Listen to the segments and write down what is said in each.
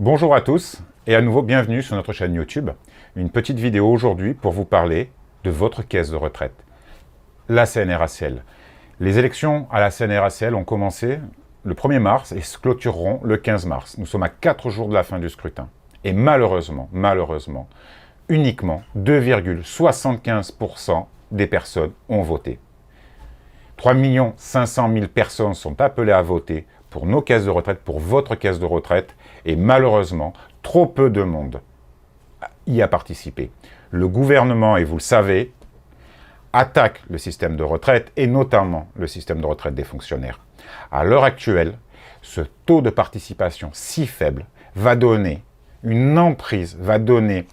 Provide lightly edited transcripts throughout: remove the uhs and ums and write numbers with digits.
Bonjour à tous et à nouveau bienvenue sur notre chaîne YouTube. Une petite vidéo aujourd'hui pour vous parler de votre caisse de retraite, la CNRACL. Les élections à la CNRACL ont commencé le 1er mars et se clôtureront le 15 mars. Nous sommes à 4 jours de la fin du scrutin. Et malheureusement, uniquement 2,75% des personnes ont voté. 3 500 000 personnes sont appelées à voter pour nos caisses de retraite, pour votre caisse de retraite, et malheureusement, trop peu de monde y a participé. Le gouvernement, et vous le savez, attaque le système de retraite, et notamment le système de retraite des fonctionnaires. À l'heure actuelle, ce taux de participation si faible va donner une emprise, va donner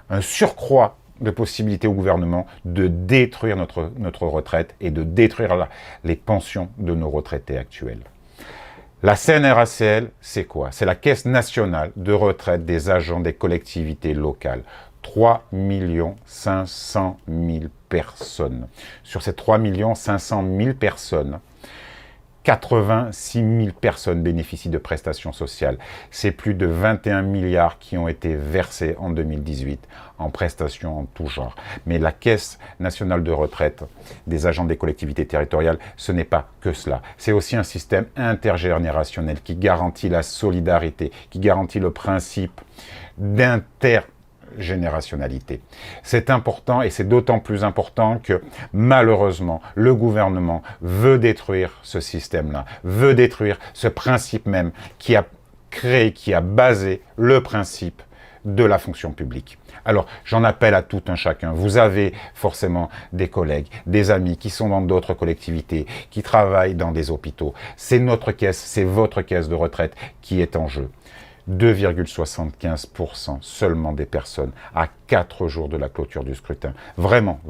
un surcroît de possibilités au gouvernement de détruire notre retraite et de détruire les pensions de nos retraités actuels. La CNRACL, c'est quoi? C'est la Caisse nationale de retraite des agents des collectivités locales. 3 500 000 personnes. Sur ces 3 500 000 personnes, 86 000 personnes bénéficient de prestations sociales. C'est plus de 21 milliards qui ont été versés en 2018 en prestations en tout genre. Mais la Caisse nationale de retraite des agents des collectivités territoriales, ce n'est pas que cela. C'est aussi un système intergénérationnel qui garantit la solidarité, qui garantit le principe d'intergénérationnalité. C'est important et c'est d'autant plus important que malheureusement le gouvernement veut détruire ce système-là, veut détruire ce principe même qui a créé, qui a basé le principe de la fonction publique. Alors, j'en appelle à tout un chacun. Vous avez forcément des collègues, des amis qui sont dans d'autres collectivités, qui travaillent dans des hôpitaux. C'est notre caisse, c'est votre caisse de retraite qui est en jeu. 2,75% seulement des personnes à 4 jours de la clôture du scrutin. Vraiment,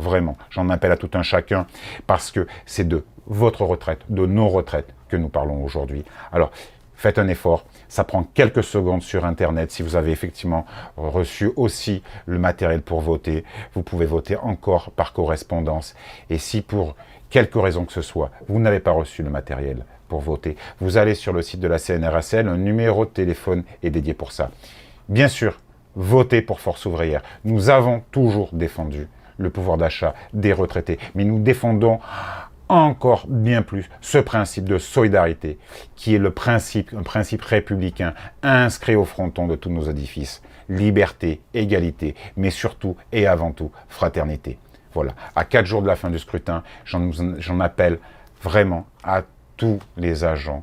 j'en appelle à tout un chacun parce que c'est de votre retraite, de nos retraites que nous parlons aujourd'hui. Alors, faites un effort, ça prend quelques secondes sur Internet. Si vous avez effectivement reçu aussi le matériel pour voter, vous pouvez voter encore par correspondance. Et si pour quelque raison que ce soit, vous n'avez pas reçu le matériel pour voter, vous allez sur le site de la CNRACL, un numéro de téléphone est dédié pour ça. Bien sûr, votez pour Force Ouvrière. Nous avons toujours défendu le pouvoir d'achat des retraités, mais nous défendons encore bien plus ce principe de solidarité, qui est un principe républicain inscrit au fronton de tous nos édifices. Liberté, égalité, mais surtout et avant tout, fraternité. Voilà, à 4 jours de la fin du scrutin, j'en appelle vraiment à tous les agents.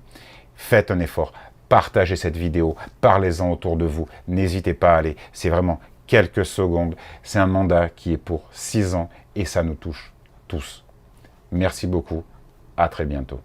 Faites un effort, partagez cette vidéo, parlez-en autour de vous, n'hésitez pas à aller, c'est vraiment quelques secondes, c'est un mandat qui est pour 6 ans et ça nous touche tous. Merci beaucoup, à très bientôt.